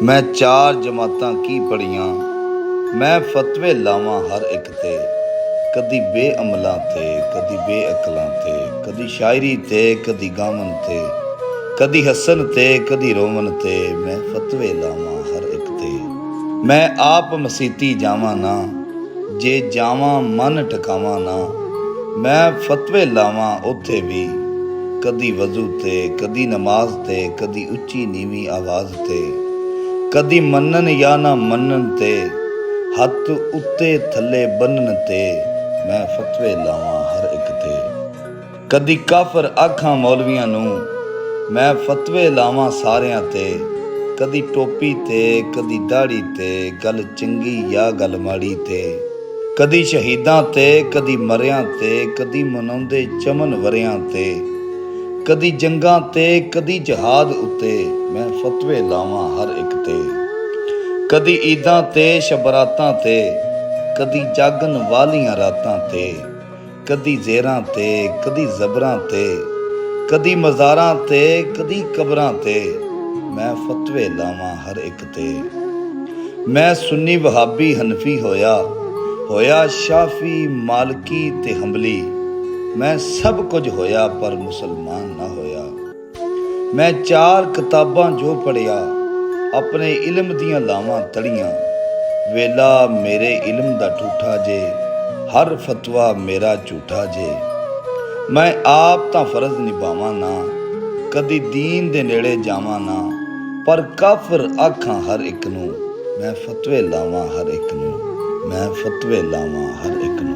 ਮੈਂ ਚਾਰ ਜਮਾਤਾਂ ਕੀ ਪੜ੍ਹੀਆਂ, ਮੈਂ ਫਤਵੇ ਲਾਵਾਂ ਹਰ ਇੱਕ ਤੇ। ਕਦੀ ਬੇਅਮਲਾਂ ਤੇ, ਕਦੀ ਬੇਅਕਲਾਂ ਤੇ, ਕਦੀ ਸ਼ਾਇਰੀ ਤੇ, ਕਦੀ ਗਾਵਨ ਤੇ, ਕਦੀ ਹੱਸਣ ਤੇ, ਕਦੀ ਰੋਵਨ ਤੇ। ਮੈਂ ਫਤਵੇ ਲਾਵਾਂ ਹਰ ਇੱਕ ਤੇ। ਮੈਂ ਆਪ ਮਸੀਤੀ ਜਾਵਾਂ ਨਾ, ਜੇ ਜਾਵਾਂ ਮਨ ਟਿਕਾਵਾਂ ਨਾ। ਮੈਂ ਫਤਵੇ ਲਾਵਾਂ ਉੱਥੇ ਵੀ, ਕਦੀ ਵਜ਼ੂ ਤੇ, ਕਦੀ ਨਮਾਜ਼ ਤੇ, ਕਦੀ ਉੱਚੀ ਨੀਵੀਂ ਆਵਾਜ਼ ਤੇ, ਕਦੀ ਮੰਨਣ ਜਾਂ ਨਾ ਮੰਨਣ ਤੇ, ਹੱਥ ਉੱਤੇ ਥੱਲੇ ਬੰਨਣ ਤੇ। ਮੈਂ ਫਤਵੇ ਲਾਵਾਂ ਹਰ ਇੱਕ ਤੇ। ਕਦੀ ਕਾਫਰ ਆਖਾਂ ਮੌਲਵੀਆਂ ਨੂੰ, ਮੈਂ ਫਤਵੇ ਲਾਵਾਂ ਸਾਰਿਆਂ ਤੇ। ਕਦੀ ਟੋਪੀ ਤੇ, ਕਦੀ ਦਾੜੀ ਤੇ, ਗੱਲ ਚੰਗੀ ਜਾਂ ਗੱਲ ਮਾੜੀ ਤੇ। ਕਦੀ ਸ਼ਹੀਦਾਂ ਤੇ, ਕਦੀ ਮਰਿਆਂ ਤੇ, ਕਦੀ ਮਨਾਉਂਦੇ ਚਮਨ ਵਰਿਆਂ ਤੇ। ਕਦੀ ਜੰਗਾਂ ਤੇ, ਕਦੀ ਜਹਾਦ ਉੱਤੇ। ਮੈਂ ਫਤਵੇ ਲਾਵਾਂ ਹਰ ਇੱਕ ਤੇ। ਕਦੀ ਈਦਾਂ ਤੇ, ਸ਼ਬਰਾਤਾਂ ਤੇ, ਕਦੀ ਜਾਗਣ ਵਾਲੀਆਂ ਰਾਤਾਂ ਤੇ। ਕਦੀ ਜ਼ੇਰਾਂ ਤੇ, ਕਦੀ ਜ਼ਬਰਾਂ ਤੇ, ਕਦੀ ਮਜ਼ਾਰਾਂ ਤੇ, ਕਦੀ ਕਬਰਾਂ ਤੇ। ਮੈਂ ਫਤਵੇ ਲਾਵਾਂ ਹਰ ਇੱਕ ਤੇ। ਮੈਂ ਸੁੰਨੀ ਵਹਾਬੀ ਹਨਫੀ ਹੋਇਆ ਸ਼ਾਫੀ ਮਾਲਕੀ ਤੇ ਹੰਬਲੀ। ਮੈਂ ਸਭ ਕੁਝ ਹੋਇਆ ਪਰ ਮੁਸਲਮਾਨ ਨਾ ਹੋਇਆ। ਮੈਂ ਚਾਰ ਕਿਤਾਬਾਂ ਜੋ ਪੜ੍ਹਿਆ, ਆਪਣੇ ਇਲਮ ਦੀਆਂ ਲਾਵਾਂ ਤੜੀਆਂ। ਵੇਲਾ ਮੇਰੇ ਇਲਮ ਦਾ ਠੂਠਾ ਜੇ, ਹਰ ਫਤਵਾ ਮੇਰਾ ਝੂਠਾ ਜੇ। ਮੈਂ ਆਪ ਤਾਂ ਫਰਜ਼ ਨਿਭਾਵਾਂ ਨਾ, ਕਦੀ ਦੀਨ ਦੇ ਨੇੜੇ ਜਾਵਾਂ ਨਾ। ਪਰ ਕਾਫਰ ਆਖਾਂ ਹਰ ਇੱਕ ਨੂੰ, ਮੈਂ ਫਤਵੇ ਲਾਵਾਂ ਹਰ ਇੱਕ ਨੂੰ। ਮੈਂ ਫਤਵੇ ਲਾਵਾਂ ਹਰ ਇੱਕ ਨੂੰ।